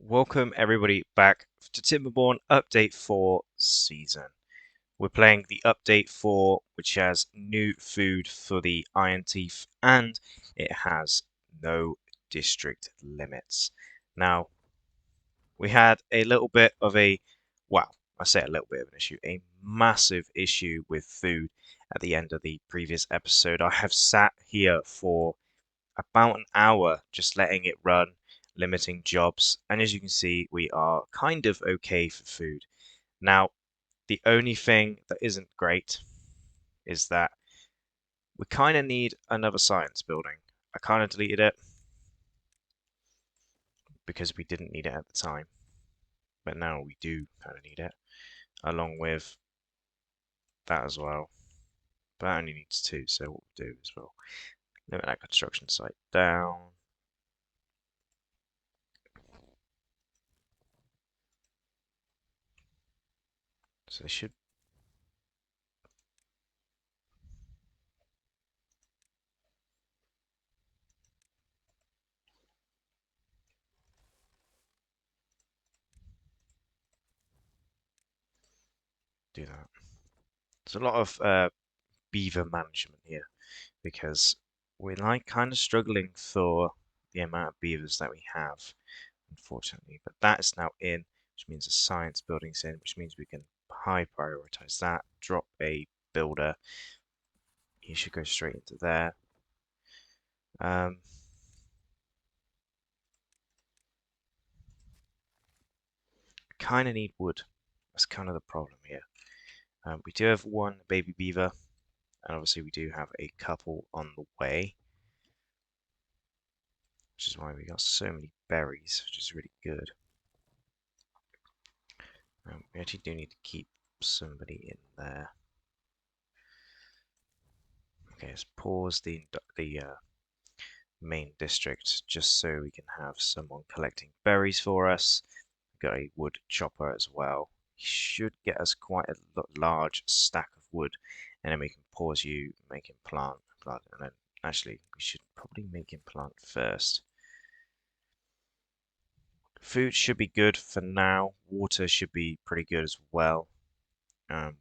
Welcome everybody back to Timberborn Update 4 season. We're playing the Update 4, which has new food for the Iron Teeth and it has no district limits. Now, we had a little bit of I say a little bit of an issue, a massive issue with food at the end of the previous episode. I have sat here for about an hour just letting it run, limiting jobs, and as you can see, we are kind of okay for food. Now, the only thing that isn't great is that we kind of need another science building. I kind of deleted it because we didn't need it at the time, but now we do kind of need it, along with that as well. But that only needs two, so what we'll do is we'll limit that construction site down. So they should do that. There's a lot of beaver management here because we're like kind of struggling for the amount of beavers that we have, unfortunately. But that is now in, which means a science building's in, which means we can high prioritize that. Drop a builder. He should go straight into there. Um, kind of need wood. That's kind of the problem here. We do have one baby beaver, and obviously we do have a couple on the way, which is why we got so many berries, which is really good. We actually do need to keep somebody in there. Okay, let's pause the main district just so we can have someone collecting berries for us. We've got a wood chopper as well. He should get us quite a large stack of wood, and then we can pause you, make him plant, and then actually we should probably make him plant first. Food should be good for now. Water should be pretty good as well.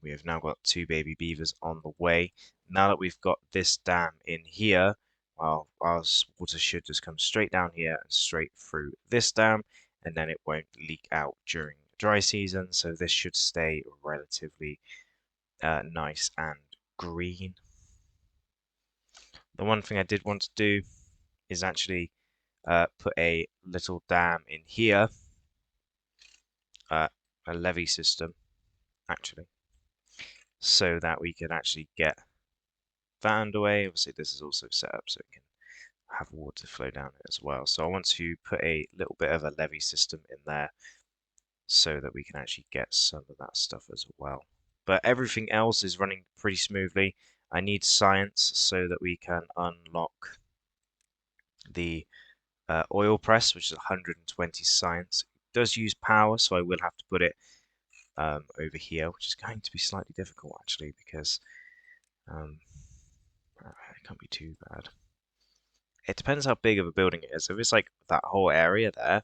We have now got two baby beavers on the way. Now that we've got this dam in here, well, our water should just come straight down here and straight through this dam, and then it won't leak out during dry season. So this should stay relatively nice and green. The one thing I did want to do is actually put a little dam in here, a levee system, actually, so that we can actually get that underway. Obviously, this is also set up so it can have water flow down it as well. So I want to put a little bit of a levee system in there so that we can actually get some of that stuff as well. But everything else is running pretty smoothly. I need science so that we can unlock the oil press, which is 120 science. It does use power, so I will have to put it over here, which is going to be slightly difficult actually because it can't be too bad. It depends how big of a building it is. If it's like that whole area there,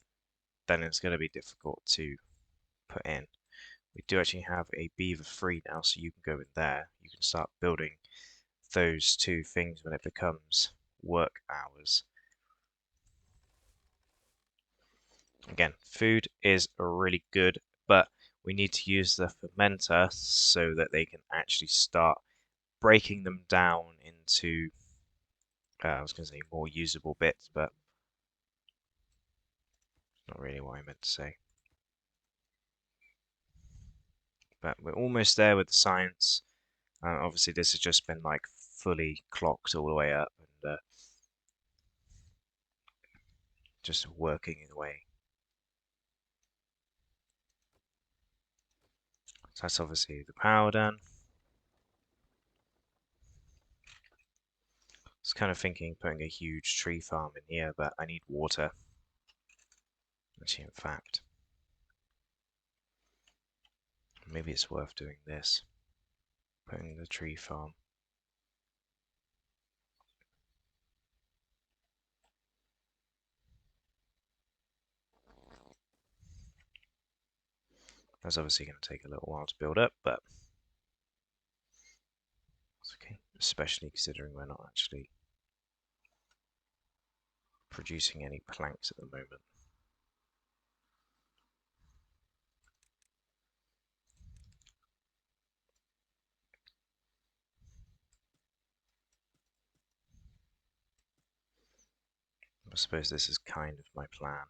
then it's going to be difficult to put in. We do actually have a beaver free now, so you can go in there. You can start building those two things when it becomes work hours. Again, food is really good, but we need to use the fermenter so that they can actually start breaking them down into, I was going to say more usable bits, but not really what I meant to say. But we're almost there with the science. Obviously, this has just been like fully clocked all the way up and just working in a way. So that's obviously the power done. I was kind of thinking putting a huge tree farm in here, but I need water. Actually, in fact, maybe it's worth doing this. Putting the tree farm. That's obviously going to take a little while to build up, but it's okay, especially considering we're not actually producing any planks at the moment. I suppose this is kind of my plan.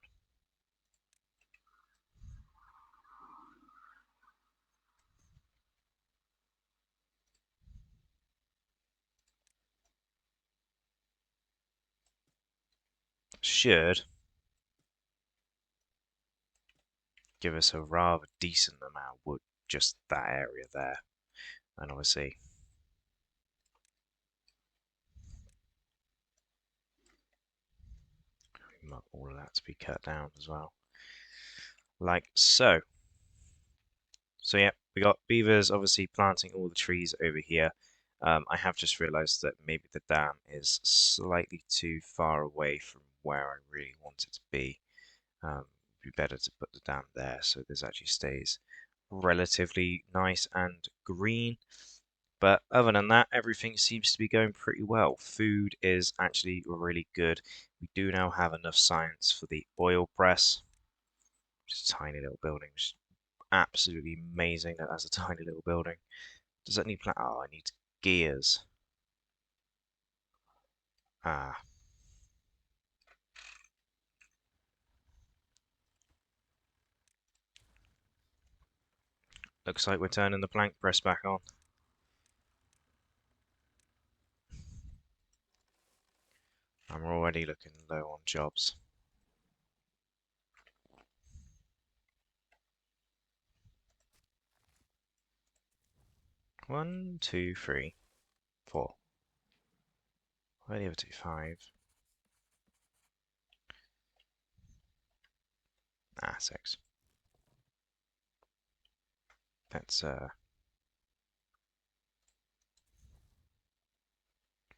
Should give us a rather decent amount of wood, just that area there. And obviously, we want all of that to be cut down as well. Like so. So yeah, we got beavers obviously planting all the trees over here. I have just realized that maybe the dam is slightly too far away from where I really want it to be. It'd be better to put the dam there so this actually stays relatively nice and green. But other than that, everything seems to be going pretty well. Food is actually really good. We do now have enough science for the oil press, which is a tiny little building, which is absolutely amazing that that's a tiny little building. Does that need plant? Oh, I need gears. Ah. Looks like we're turning the plank press back on. I'm already looking low on jobs. One, two, three, four. Where are the other two? Five. Ah, six. Let's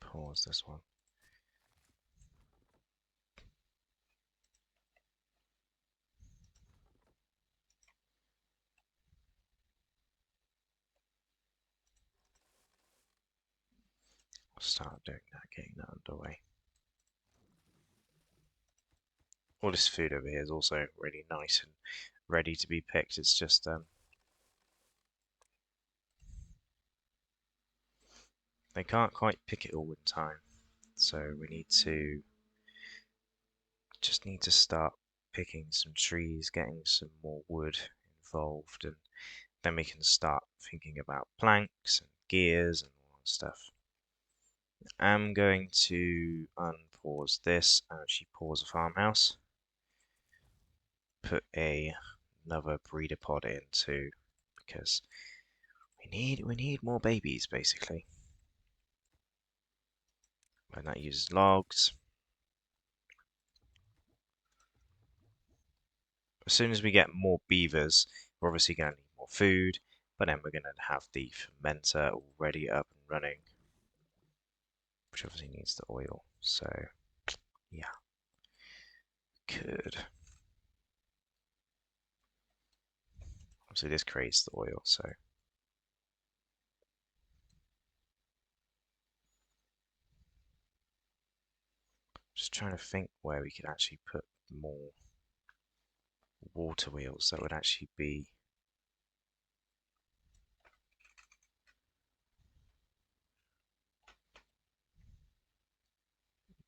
pause this one. Start doing that, getting that underway. All this food over here is also really nice and ready to be picked. It's just they can't quite pick it all in time, so we just need to start picking some trees, getting some more wood involved, and then we can start thinking about planks and gears and all that stuff. I'm going to unpause this and actually pause the farmhouse. Put another breeder pod in too, because we need more babies basically. And that uses logs. As soon as we get more beavers, we're obviously going to need more food, but then we're going to have the fermenter already up and running, which obviously needs the oil. So, yeah, could. Obviously, this creates the oil, so. Just trying to think where we could actually put more water wheels that would actually be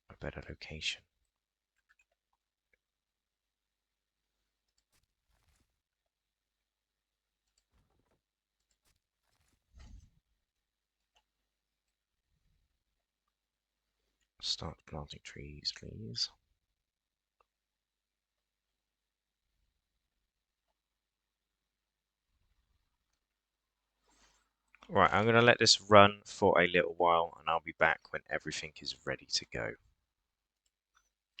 a better location. Start planting trees, please. Right, I'm going to let this run for a little while and I'll be back when everything is ready to go.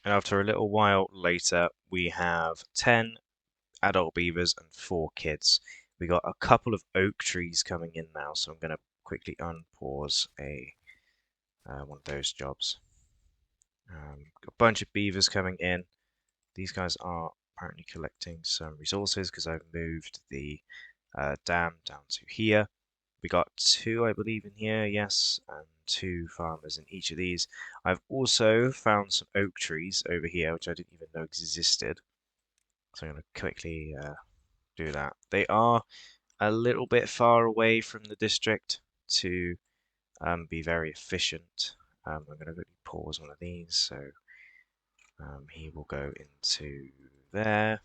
And after a little while later, we have 10 adult beavers and 4 kids. We got a couple of oak trees coming in now, so I'm going to quickly unpause one of those jobs. Got a bunch of beavers coming in. These guys are apparently collecting some resources because I've moved the dam down to here. We got two, I believe, in here, yes, and two farmers in each of these. I've also found some oak trees over here, which I didn't even know existed. So I'm going to quickly do that. They are a little bit far away from the district to be very efficient. I'm going to quickly pause one of these, so he will go into there.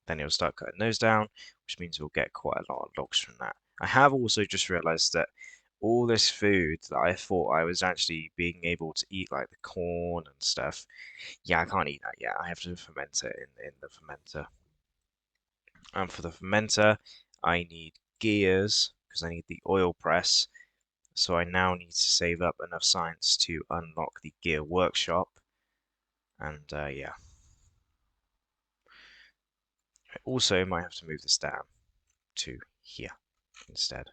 Then he'll start cutting those down, which means we'll get quite a lot of logs from that. I have also just realized that all this food that I thought I was actually being able to eat, like the corn and stuff, yeah, I can't eat that yet. I have to ferment it in the fermenter. And for the fermenter, I need gears because I need the oil press. So I now need to save up enough science to unlock the gear workshop. And yeah. I also might have to move this down to here instead,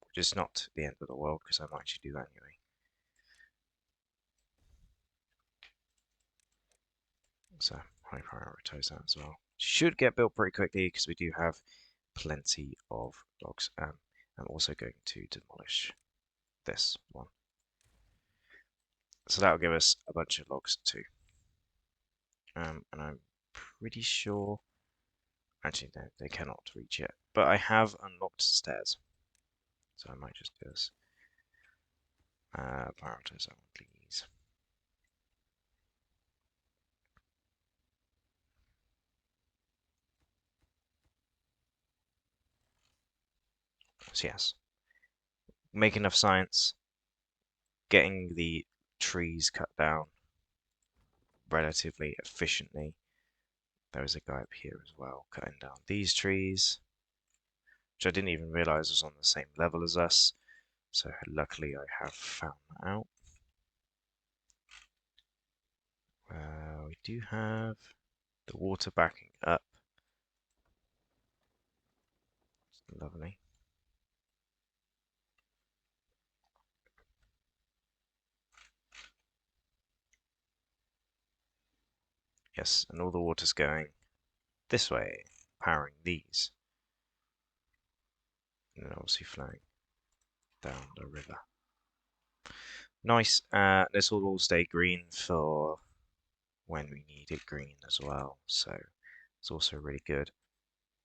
which is not the end of the world because I might actually do that anyway. So I prioritize that as well. Should get built pretty quickly because we do have plenty of logs. I'm also going to demolish this one. So that'll give us a bunch of logs too. And I'm pretty sure, actually no, they cannot reach it, but I have unlocked stairs. So I might just do this. Prioritize that one, please. So yes, make enough science, getting the trees cut down relatively efficiently. There is a guy up here as well, cutting down these trees, which I didn't even realize was on the same level as us. So luckily I have found that out. We do have the water backing up. Lovely. Yes, and all the water's going this way, powering these. And then obviously flowing down the river. Nice. This will all stay green for when we need it green as well. So it's also really good.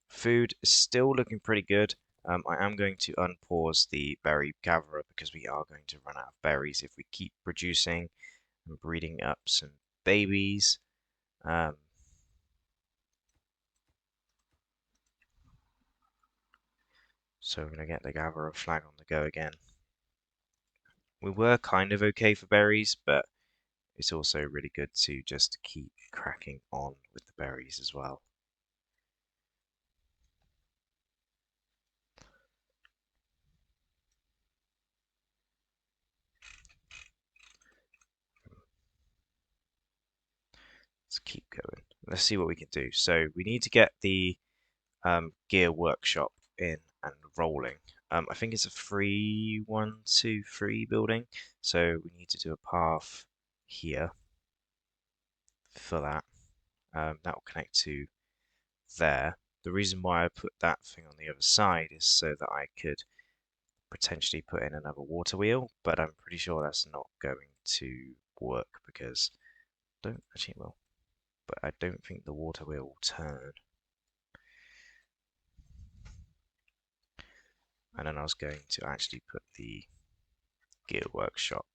Food is still looking pretty good. I am going to unpause the berry gatherer because we are going to run out of berries if we keep producing and breeding up some babies. So we're going to get the gatherer flag on the go again. We were kind of okay for berries, but it's also really good to just keep cracking on with the berries as well. Let's keep going. Let's see what we can do. So we need to get the gear workshop in and rolling. I think it's a free 1, 2, 3 building. So we need to do a path here for that. That will connect to there. The reason why I put that thing on the other side is so that I could potentially put in another water wheel, but I'm pretty sure that's not going to work because don't actually it will, but I don't think the water wheel will turn. And then I was going to actually put the gear workshop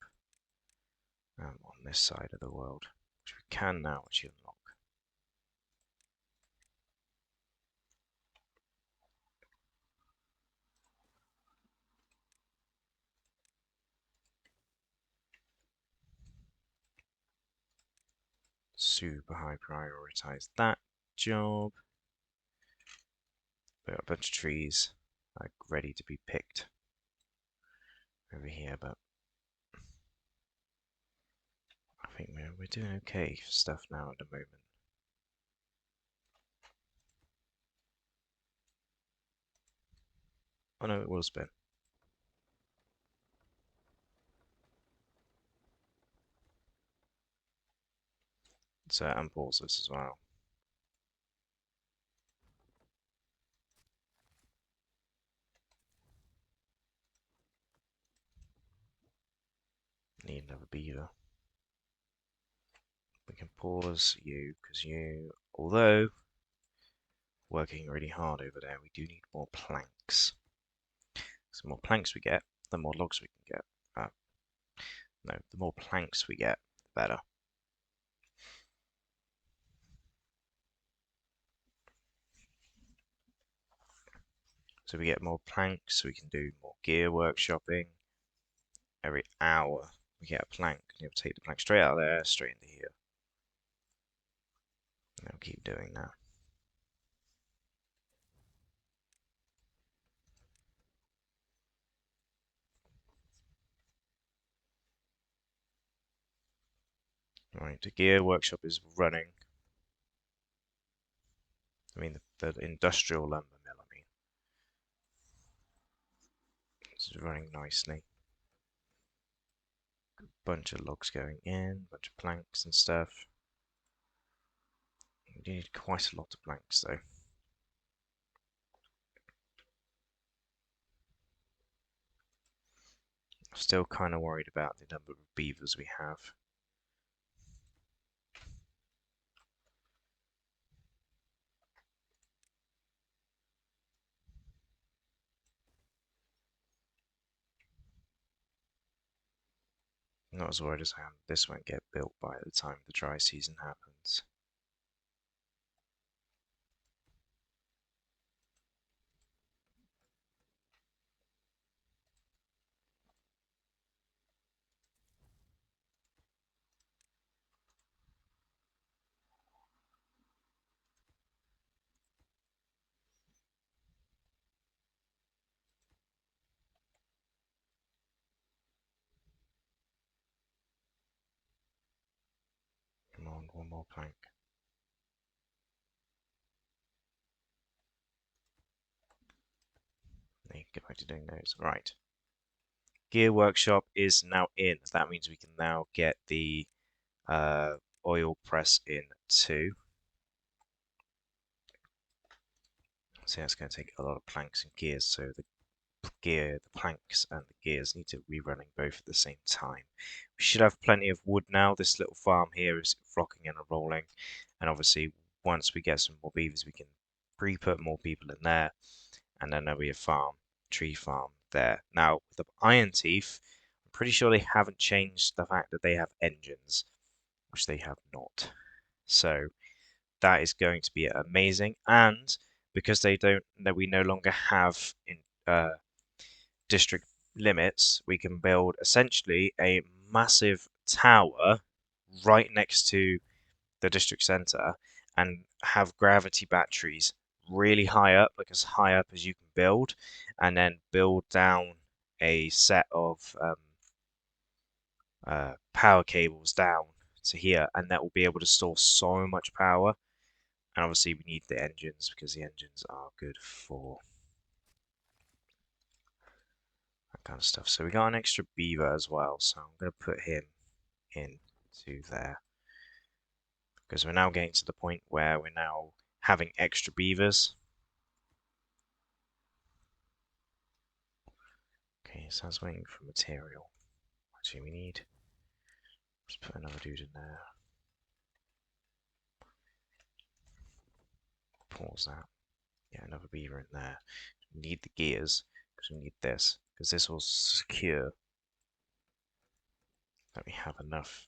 on this side of the world, which we can now actually unlock. Super high prioritize that job. We got a bunch of trees like ready to be picked over here, but I think we're doing okay for stuff now at the moment. Oh no, it will spin. So unpause this as well. Another beaver. We can pause you because you, although working really hard over there, we do need more planks. So the more planks we get, the more logs we can get. No, the more planks we get, the better. So we get more planks, we can do more gear workshopping. Every hour we get a plank, and you'll take the plank straight out of there, straight into here. And we'll keep doing that. Right, the gear workshop is running. I mean, the industrial lumber mill, I mean. This is running nicely. Bunch of logs going in, bunch of planks and stuff. We need quite a lot of planks though. I'm still kind of worried about the number of beavers we have. I'm not as worried as I am this won't get built by the time the dry season happens. Come on, one more plank. Then you can get back to doing those. Right. Gear workshop is now in. So that means we can now get the oil press in too. So that's going to take a lot of planks and gears. So the planks and the gears need to be running both at the same time. We should have plenty of wood now. This little farm here is rocking and rolling. And obviously, once we get some more beavers, we can pre-put more people in there. And then there'll be a tree farm there. Now, with the iron teeth, I'm pretty sure they haven't changed the fact that they have engines, which they have not. So that is going to be amazing. And because we no longer have district limits, we can build essentially a massive tower right next to the district center and have gravity batteries really high up, like as high up as you can build, and then build down a set of power cables down to here, and that will be able to store so much power. And obviously, we need the engines because the engines are good for that kind of stuff. So we got an extra beaver as well, so I'm going to put him into there because we're now getting to the point where we're now having extra beavers. Okay, so I was waiting for material. Actually, we need. Let's put another dude in there. Pause that. Yeah, another beaver in there. We need the gears because we need this because this will secure that we have enough.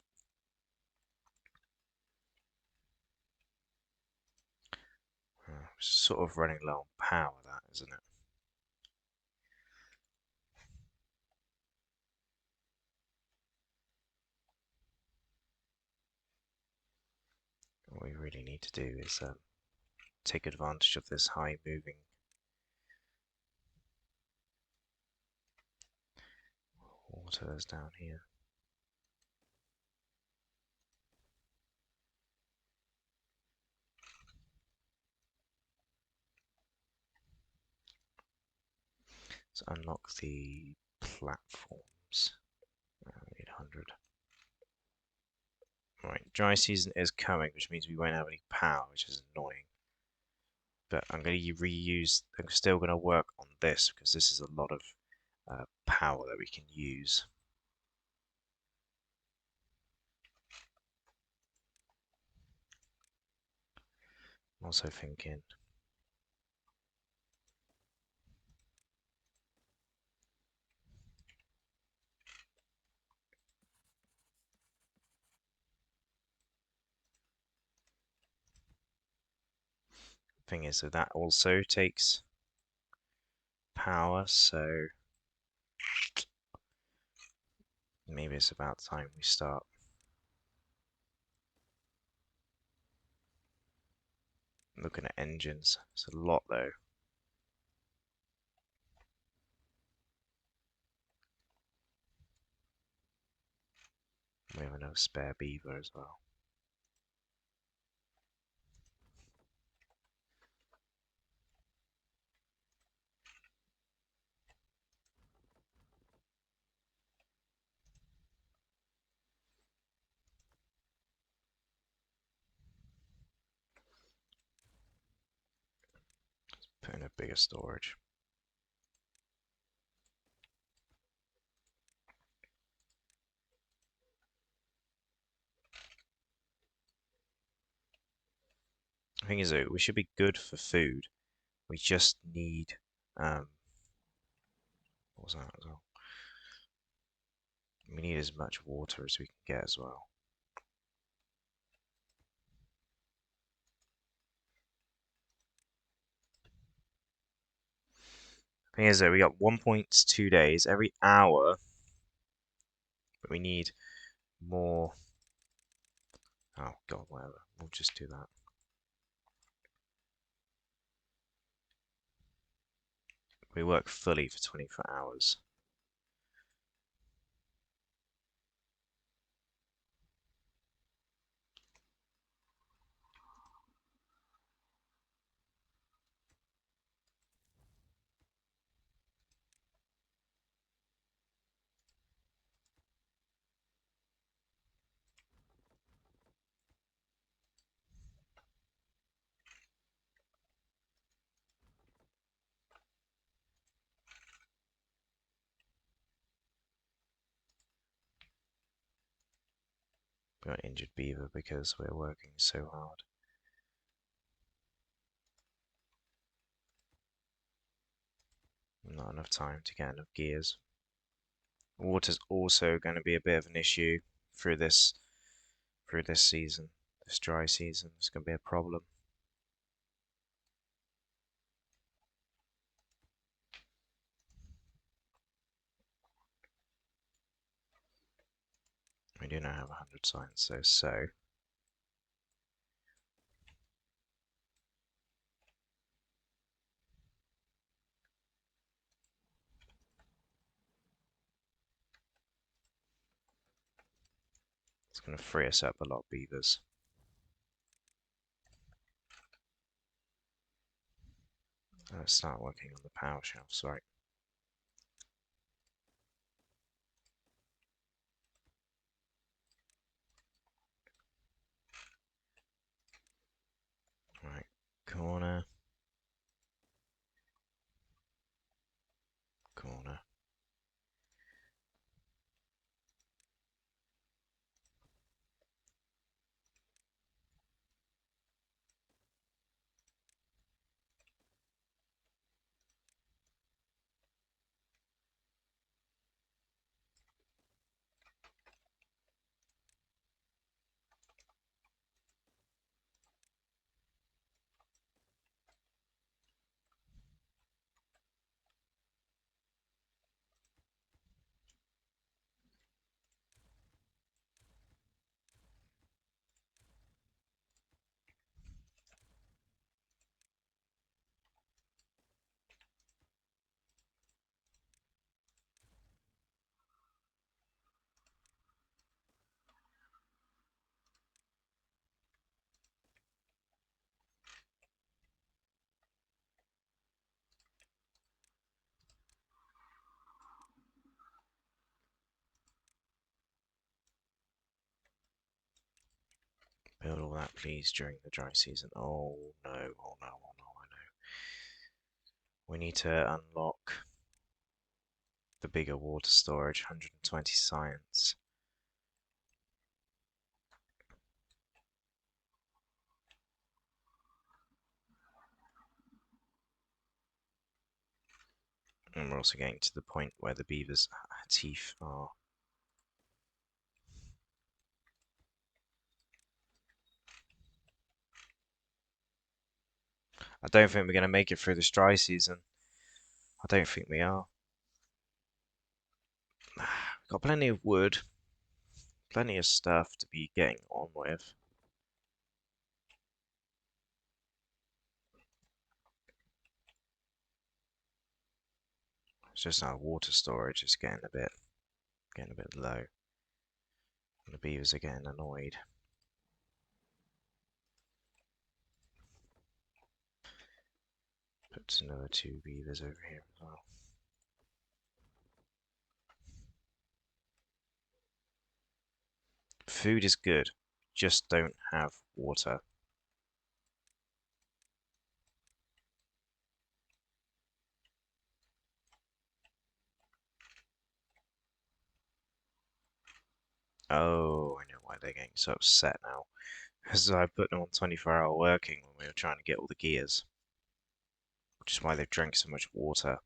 Sort of running low on power, that isn't it? What we really need to do is take advantage of this high moving water that's down here. Let's unlock the platforms. 800. Right, dry season is coming, which means we won't have any power, which is annoying. But I'm going to reuse. I'm still going to work on this because this is a lot of power that we can use. I'm also thinking, thing is that that also takes power, so maybe it's about time we start looking at engines. It's a lot though. We have enough spare beaver as well. Put in a bigger storage. The thing is though, we should be good for food. We just need what was that as well? We need as much water as we can get as well. The thing is though, we got 1.2 days every hour, but we need more. Oh god, whatever. We'll just do that. We work fully for 24 hours. We got injured beaver because we're working so hard. Not enough time to get enough gears. Water's also going to be a bit of an issue through this season, this dry season. It's going to be a problem. We do now have 100 signs, so it's going to free us up a lot of beavers. Let's start working on the power shafts, right? Right, corner, corner. Build all that, please, during the dry season. Oh no, oh no, oh no, I know. We need to unlock the bigger water storage, 120 science. And we're also getting to the point where the beaver's teeth are. I don't think we're going to make it through this dry season. I don't think we are. We've got plenty of wood, plenty of stuff to be getting on with. It's just our water storage is getting a bit low. And the beavers are getting annoyed. Put another 2 beavers over here as well. Food is good, just don't have water. Oh, I know why they're getting so upset now. Because I put them on 24-hour working when we were trying to get all the gears. Which is why they've drank so much water.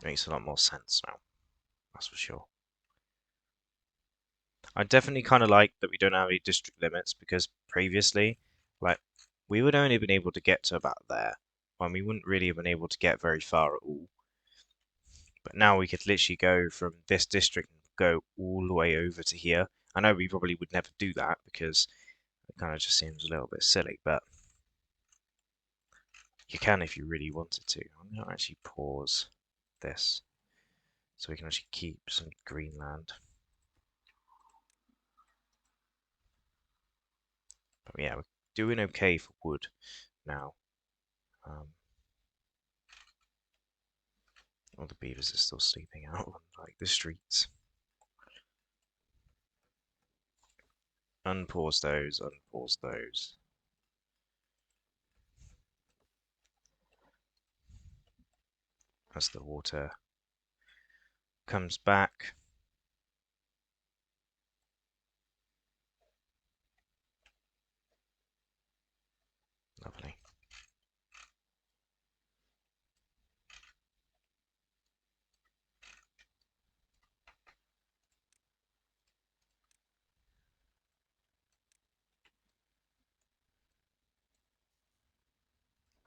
It makes a lot more sense now, that's for sure. I definitely kind of like that we don't have any district limits because previously, like, we would only been able to get to about there. And we wouldn't really have been able to get very far at all. But now we could literally go from this district and go all the way over to here. I know we probably would never do that because it kind of just seems a little bit silly, but you can if you really wanted to. I'm going to actually pause this so we can actually keep some green land. But yeah, we're doing okay for wood now. All the beavers are still sleeping out on like the streets. Unpause those, unpause those. As the water comes back. Lovely.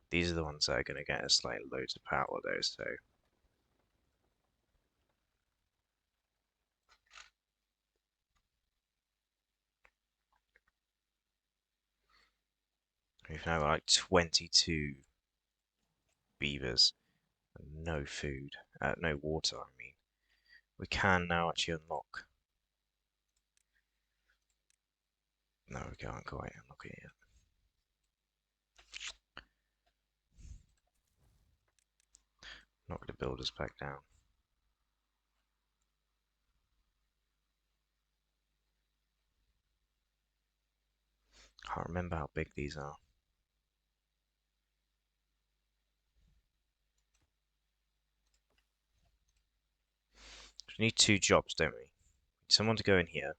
These are the ones that are going to get us like loads of power though, so we've now got like 22 beavers and no food, no water, I mean. We can now actually unlock. No, we can't quite unlock it yet. Knock the builders back down. Can't remember how big these are. We need 2 jobs, don't we? Need someone to go in here.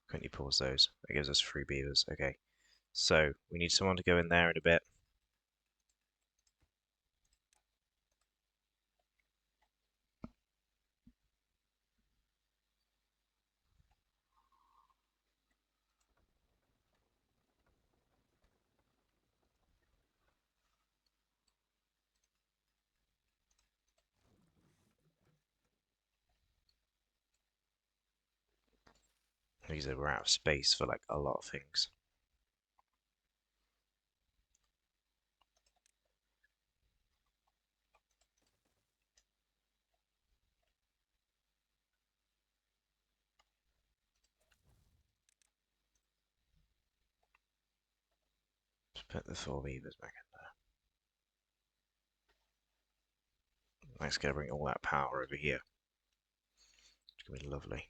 Couldn't you pause those? That gives us 3 beavers. Okay. So we need someone to go in there in a bit. Because we're out of space for like a lot of things. Let's put the 4 beavers back in there. Let's go bring all that power over here. gonna be lovely.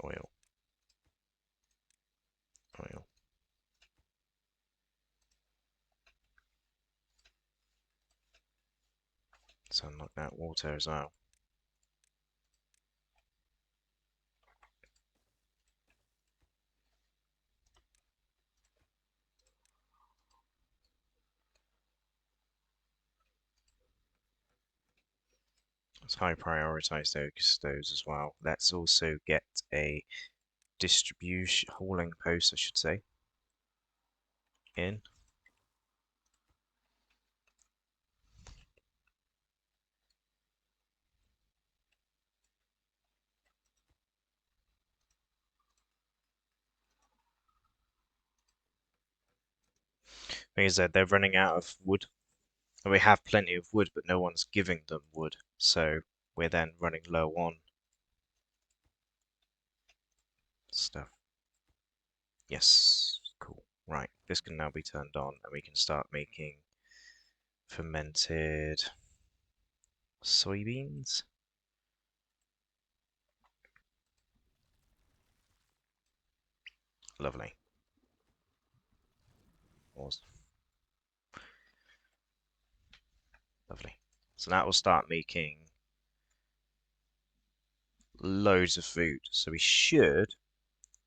Oil, oil. So unlock that water as well. Let's high prioritize those as well. Let's also get a distribution hauling post, I should say, in. Like I said, they're running out of wood. And we have plenty of wood, but no one's giving them wood. So we're then running low on stuff. Yes, cool. Right, this can now be turned on and we can start making fermented soybeans. Lovely. Awesome. Lovely. So that will start making loads of food. So we should,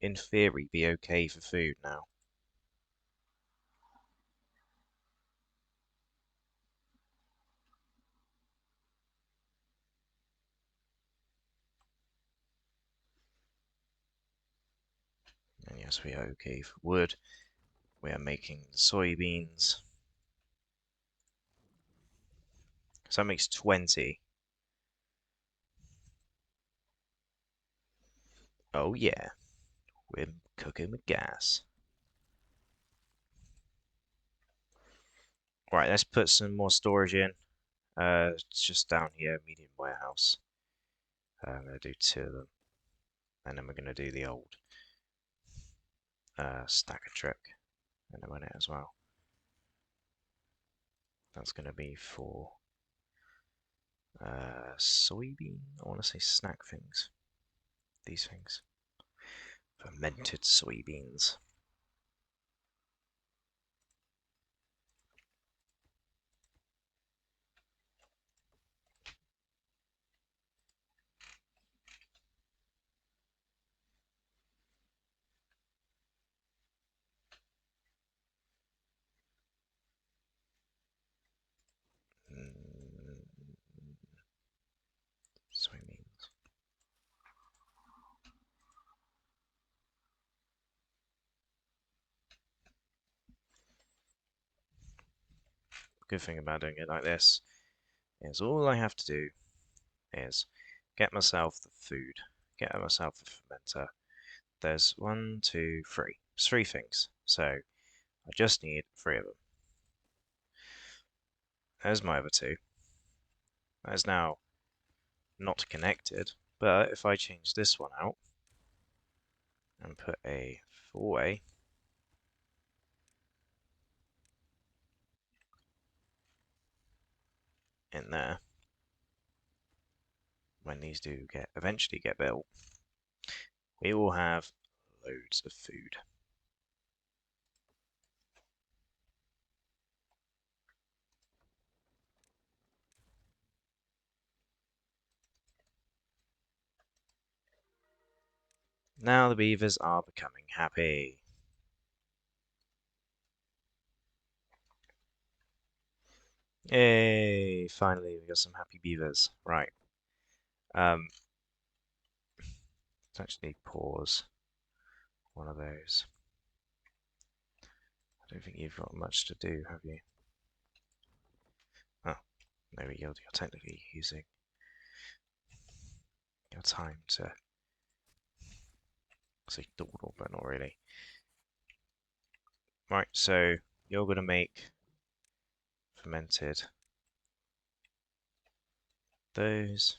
in theory, be okay for food now. And yes, we are okay for wood. We are making the soybeans. So that makes 20. Oh yeah, we're cooking with gas. Right, let's put some more storage in. It's just down here, medium warehouse. I'm going to do 2 of them. And then we're going to do the old stacker truck. And then run it as well. That's going to be for soybean. I want to say snack things. These things. Fermented soybeans. Mm, soybeans. Good thing about doing it like this is all I have to do is get myself the food, get myself the fermenter. There's 1, 2, 3. It's 3 things. So I just need 3 of them. There's my other 2. That is now not connected, but if I change this one out and put a 4-way in there, when these do eventually get built, we will have loads of food. Now the beavers are becoming happy. Yay! Finally, we got some happy beavers. Right. Let's actually pause one of those. I don't think you've got much to do, have you? Oh, there we go. You're technically using your time to say dawdle, but not really. Right, so you're going to make fermented those,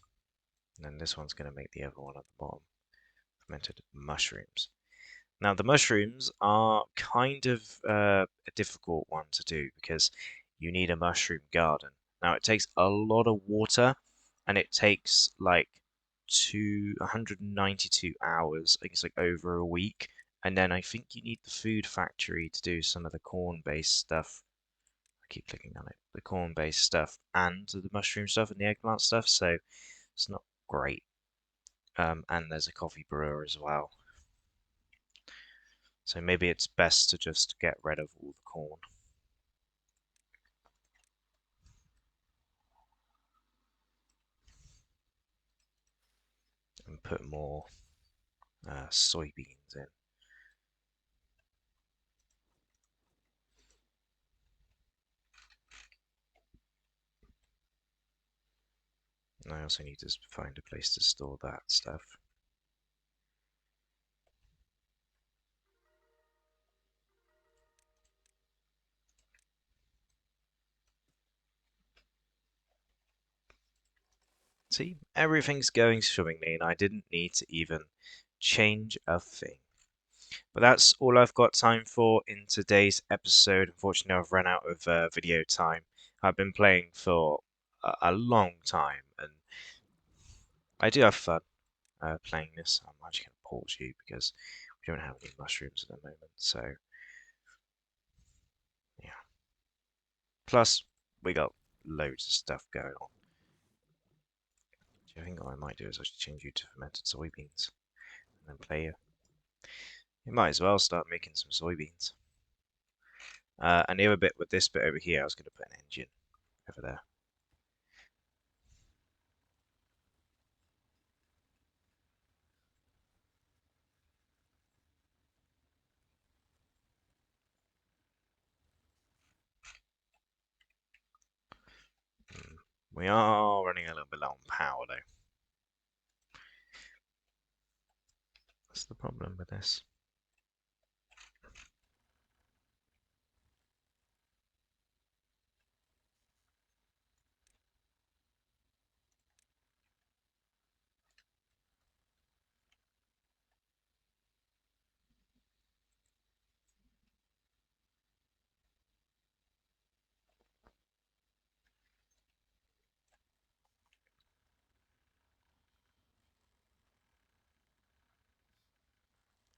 and then this one's going to make the other one at the bottom, fermented mushrooms. Now, the mushrooms are kind of a difficult one to do because you need a mushroom garden. Now, it takes a lot of water and it takes like 192 hours, I guess like over a week. And then I think you need the food factory to do some of the corn-based stuff. I keep clicking on it. The corn-based stuff and the mushroom stuff and the eggplant stuff, so it's not great. And there's a coffee brewer as well. So maybe it's best to just get rid of all the corn. And put more soybeans in. And I also need to find a place to store that stuff. See, everything's going swimmingly and I didn't need to even change a thing. But that's all I've got time for in today's episode. Unfortunately, I've run out of video time. I've been playing for a long time and I do have fun playing this. I'm actually going to pause you because we don't have any mushrooms at the moment. So, yeah. Plus, we got loads of stuff going on. I think what I might do is actually change you to fermented soybeans and then play you. You might as well start making some soybeans. And the other bit with this bit over here, I was going to put an engine over there. We are running a little bit low on power though. That's the problem with this.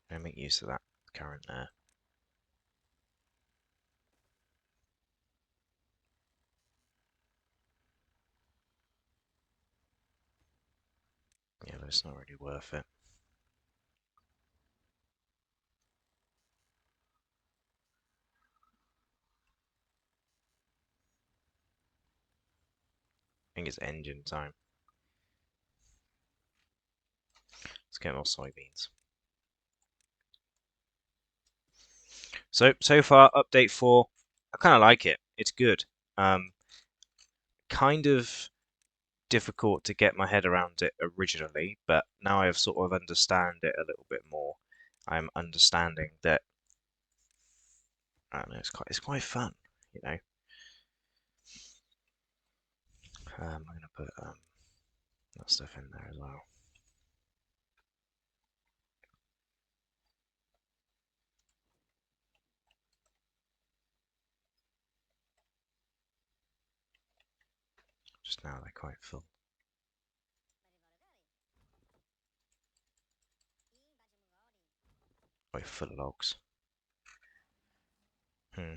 I make use of that current there. Yeah, but it's not really worth it. I think it's engine time. Let's get more soybeans. So far, update 4, I kind of like it. It's good. Kind of difficult to get my head around it originally, but now I've sort of understand it a little bit more. I'm understanding that I don't know, it's quite fun, you know. I'm gonna put that stuff in there as well. Just now they're quite full. Quite full of logs. Hmm.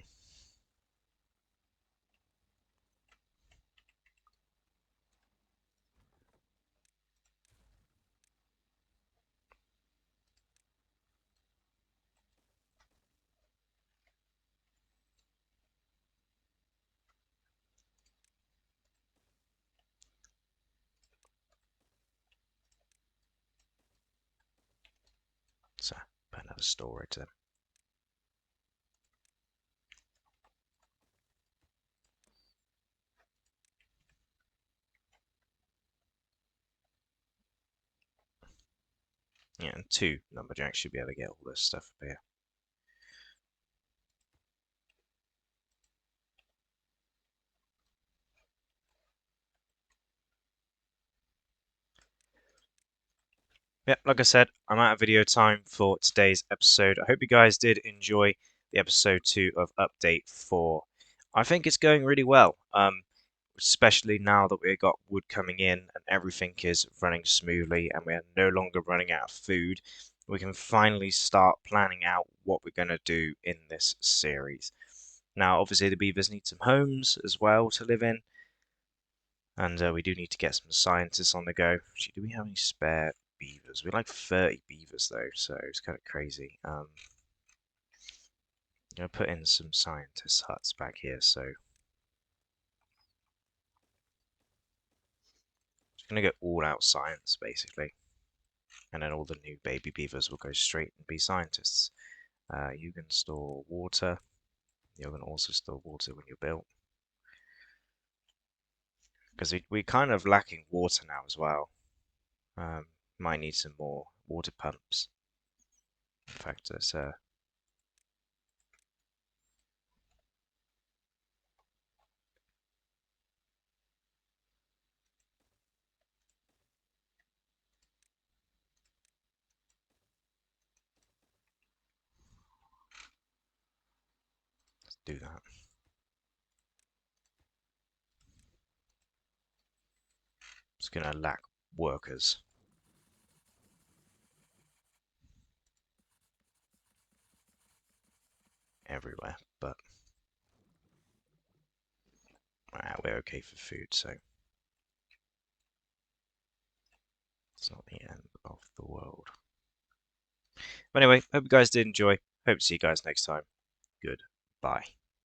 So put another storage then. Yeah, and 2 lumberjacks should be able to get all this stuff up here. Yeah, like I said, I'm out of video time for today's episode. I hope you guys did enjoy the episode 2 of Update 4. I think it's going really well, especially now that we've got wood coming in and everything is running smoothly and we're no longer running out of food. We can finally start planning out what we're going to do in this series. Now, obviously, the beavers need some homes as well to live in, and we do need to get some scientists on the go. Actually, do we have any spare beavers? We like 30 beavers though, so it's kind of crazy. I'm gonna put in some scientist huts back here, so it's gonna go all out science basically, and then all the new baby beavers will go straight and be scientists. You can store water. You can also store water when you're built, because we're kind of lacking water now as well. Um, might need some more water pumps. In fact, let's do that. It's gonna lack workers everywhere, but we're okay for food, so it's not the end of the world. But anyway, hope you guys did enjoy. Hope to see you guys next time. Goodbye.